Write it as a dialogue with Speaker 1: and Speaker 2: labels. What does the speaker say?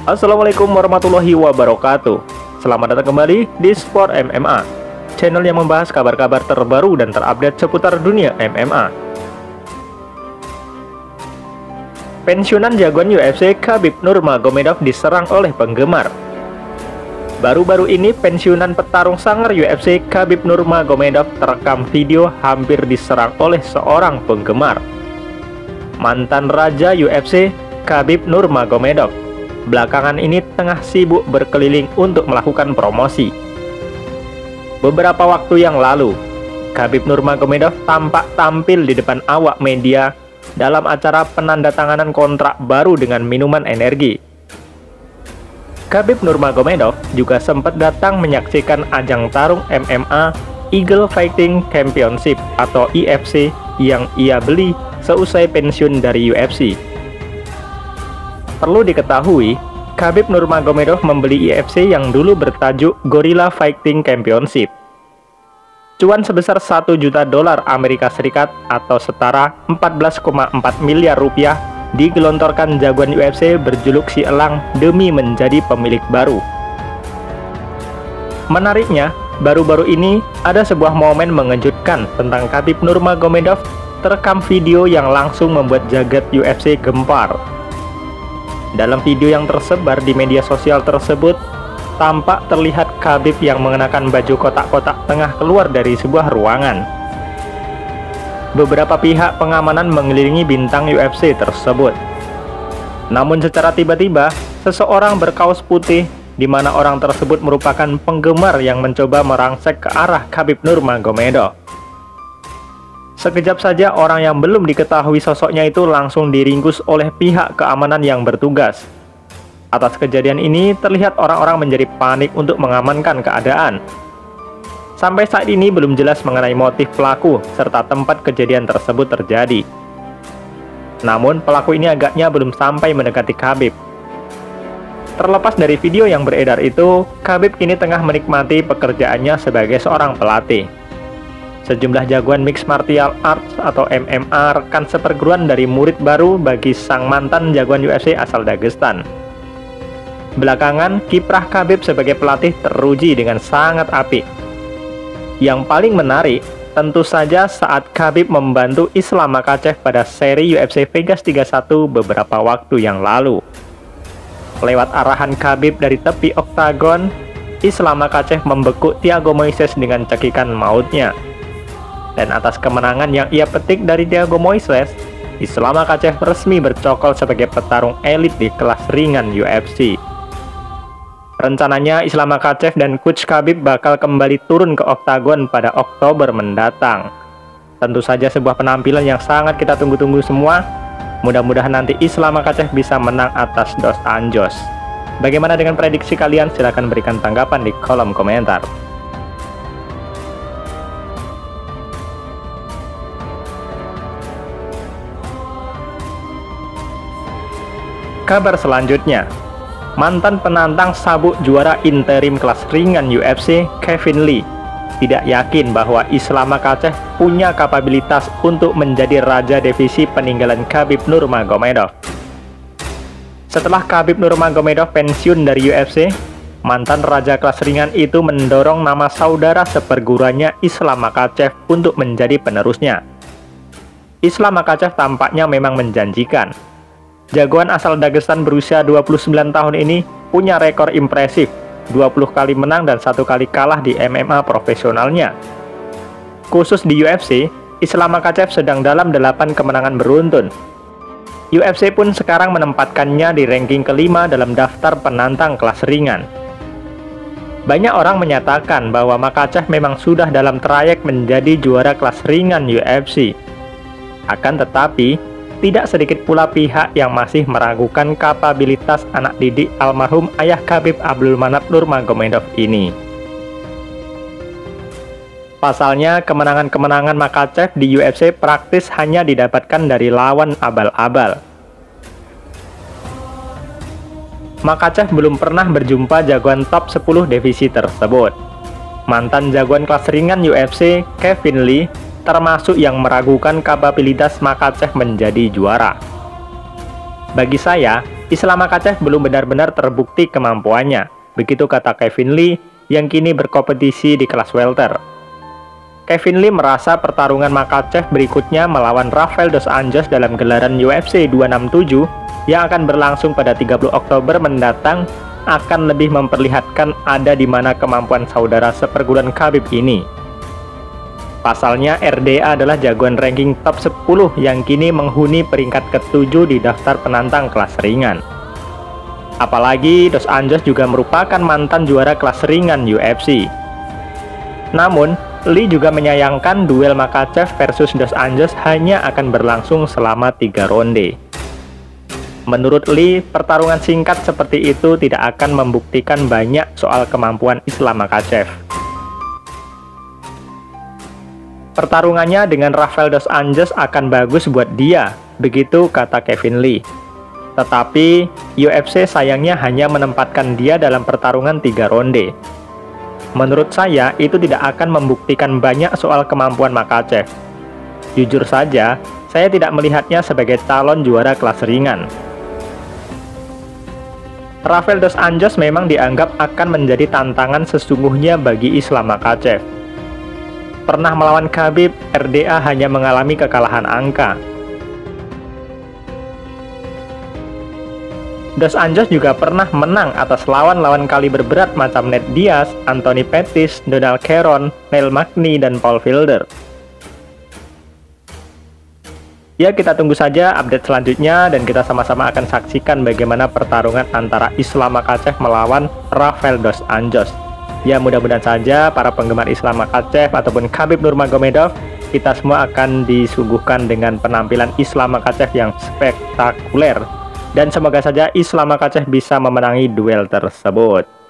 Speaker 1: Assalamualaikum warahmatullahi wabarakatuh. Selamat datang kembali di Sport MMA, channel yang membahas kabar-kabar terbaru dan terupdate seputar dunia MMA. Pensiunan jagoan UFC Khabib Nurmagomedov diserang oleh penggemar. Baru-baru ini pensiunan petarung sangar UFC Khabib Nurmagomedov terekam video hampir diserang oleh seorang penggemar. Mantan raja UFC Khabib Nurmagomedov belakangan ini tengah sibuk berkeliling untuk melakukan promosi. Beberapa waktu yang lalu, Khabib Nurmagomedov tampak tampil di depan awak media dalam acara penandatanganan kontrak baru dengan minuman energi. Khabib Nurmagomedov juga sempat datang menyaksikan ajang tarung MMA Eagle Fighting Championship atau EFC yang ia beli seusai pensiun dari UFC. Perlu diketahui, Khabib Nurmagomedov membeli EFC yang dulu bertajuk Gorilla Fighting Championship. Cuan sebesar 1 juta dolar Amerika Serikat atau setara 14,4 miliar rupiah digelontorkan jagoan UFC berjuluk si Elang demi menjadi pemilik baru. Menariknya, baru-baru ini ada sebuah momen mengejutkan tentang Khabib Nurmagomedov terekam video yang langsung membuat jagat UFC gempar. Dalam video yang tersebar di media sosial tersebut, tampak terlihat Khabib yang mengenakan baju kotak-kotak tengah keluar dari sebuah ruangan. Beberapa pihak pengamanan mengelilingi bintang UFC tersebut. Namun secara tiba-tiba, seseorang berkaos putih di mana orang tersebut merupakan penggemar yang mencoba merangsek ke arah Khabib Nurmagomedov. Sekejap saja orang yang belum diketahui sosoknya itu langsung diringkus oleh pihak keamanan yang bertugas. Atas kejadian ini, terlihat orang-orang menjadi panik untuk mengamankan keadaan. Sampai saat ini belum jelas mengenai motif pelaku serta tempat kejadian tersebut terjadi. Namun, pelaku ini agaknya belum sampai mendekati Khabib. Terlepas dari video yang beredar itu, Khabib kini tengah menikmati pekerjaannya sebagai seorang pelatih. Sejumlah jagoan mixed martial arts atau MMA rekan seperguruan dari murid baru bagi sang mantan jagoan UFC asal Dagestan. Belakangan, kiprah Khabib sebagai pelatih teruji dengan sangat apik. Yang paling menarik, tentu saja saat Khabib membantu Islam Makhachev pada seri UFC Vegas 31 beberapa waktu yang lalu. Lewat arahan Khabib dari tepi oktagon, Islam Makhachev membekuk Thiago Moises dengan cekikan mautnya. Dan atas kemenangan yang ia petik dari Thiago Moises, Islam Makhachev resmi bercokol sebagai petarung elit di kelas ringan UFC. Rencananya Islam Makhachev dan coach Khabib bakal kembali turun ke oktagon pada Oktober mendatang. Tentu saja sebuah penampilan yang sangat kita tunggu-tunggu semua. Mudah-mudahan nanti Islam Makhachev bisa menang atas Dos Anjos. Bagaimana dengan prediksi kalian? Silahkan berikan tanggapan di kolom komentar. Kabar selanjutnya, mantan penantang sabuk juara interim kelas ringan UFC Kevin Lee tidak yakin bahwa Islam Makhachev punya kapabilitas untuk menjadi raja divisi peninggalan Khabib Nurmagomedov. Setelah Khabib Nurmagomedov pensiun dari UFC, mantan raja kelas ringan itu mendorong nama saudara seperguruannya Islam Makhachev untuk menjadi penerusnya. Islam Makhachev tampaknya memang menjanjikan. Jagoan asal Dagestan berusia 29 tahun ini punya rekor impresif, 20 kali menang dan 1 kali kalah di MMA profesionalnya. Khusus di UFC, Islam Makhachev sedang dalam 8 kemenangan beruntun. UFC pun sekarang menempatkannya di ranking kelima dalam daftar penantang kelas ringan. Banyak orang menyatakan bahwa Makhachev memang sudah dalam trayek menjadi juara kelas ringan UFC. Akan tetapi, tidak sedikit pula pihak yang masih meragukan kapabilitas anak didik almarhum ayah Khabib Abdulmanap Nurmagomedov ini. Pasalnya, kemenangan-kemenangan Makhachev di UFC praktis hanya didapatkan dari lawan abal-abal. Makachev belum pernah berjumpa jagoan top 10 divisi tersebut. Mantan jagoan kelas ringan UFC, Kevin Lee, termasuk yang meragukan kapabilitas Makachev menjadi juara. Bagi saya, Islam Makhachev belum benar-benar terbukti kemampuannya, begitu kata Kevin Lee yang kini berkompetisi di kelas welter. Kevin Lee merasa pertarungan Makhachev berikutnya melawan Rafael dos Anjos dalam gelaran UFC 267 yang akan berlangsung pada 30 Oktober mendatang akan lebih memperlihatkan ada di mana kemampuan saudara seperguruan Khabib ini. Pasalnya, RDA adalah jagoan ranking top 10 yang kini menghuni peringkat ke-7 di daftar penantang kelas ringan. Apalagi Dos Anjos juga merupakan mantan juara kelas ringan UFC. Namun, Lee juga menyayangkan duel Makhachev versus Dos Anjos hanya akan berlangsung selama 3 ronde. Menurut Lee, pertarungan singkat seperti itu tidak akan membuktikan banyak soal kemampuan Islam Makhachev. Pertarungannya dengan Rafael dos Anjos akan bagus buat dia, begitu kata Kevin Lee. Tetapi, UFC sayangnya hanya menempatkan dia dalam pertarungan 3 ronde. Menurut saya, itu tidak akan membuktikan banyak soal kemampuan Makhachev. Jujur saja, saya tidak melihatnya sebagai calon juara kelas ringan. Rafael dos Anjos memang dianggap akan menjadi tantangan sesungguhnya bagi Islam Makhachev. Pernah melawan Khabib, RDA hanya mengalami kekalahan angka. Dos Anjos juga pernah menang atas lawan-lawan kaliber berat macam Nate Diaz, Anthony Pettis, Donald Cerrone, Neil Magny, dan Paul Felder. Ya, kita tunggu saja update selanjutnya dan kita sama-sama akan saksikan bagaimana pertarungan antara Islam Makhachev melawan Rafael dos Anjos. Ya, mudah-mudahan saja para penggemar Islam Makhachev ataupun Khabib Nurmagomedov, kita semua akan disuguhkan dengan penampilan Islam Makhachev yang spektakuler. Dan semoga saja Islam Makhachev bisa memenangi duel tersebut.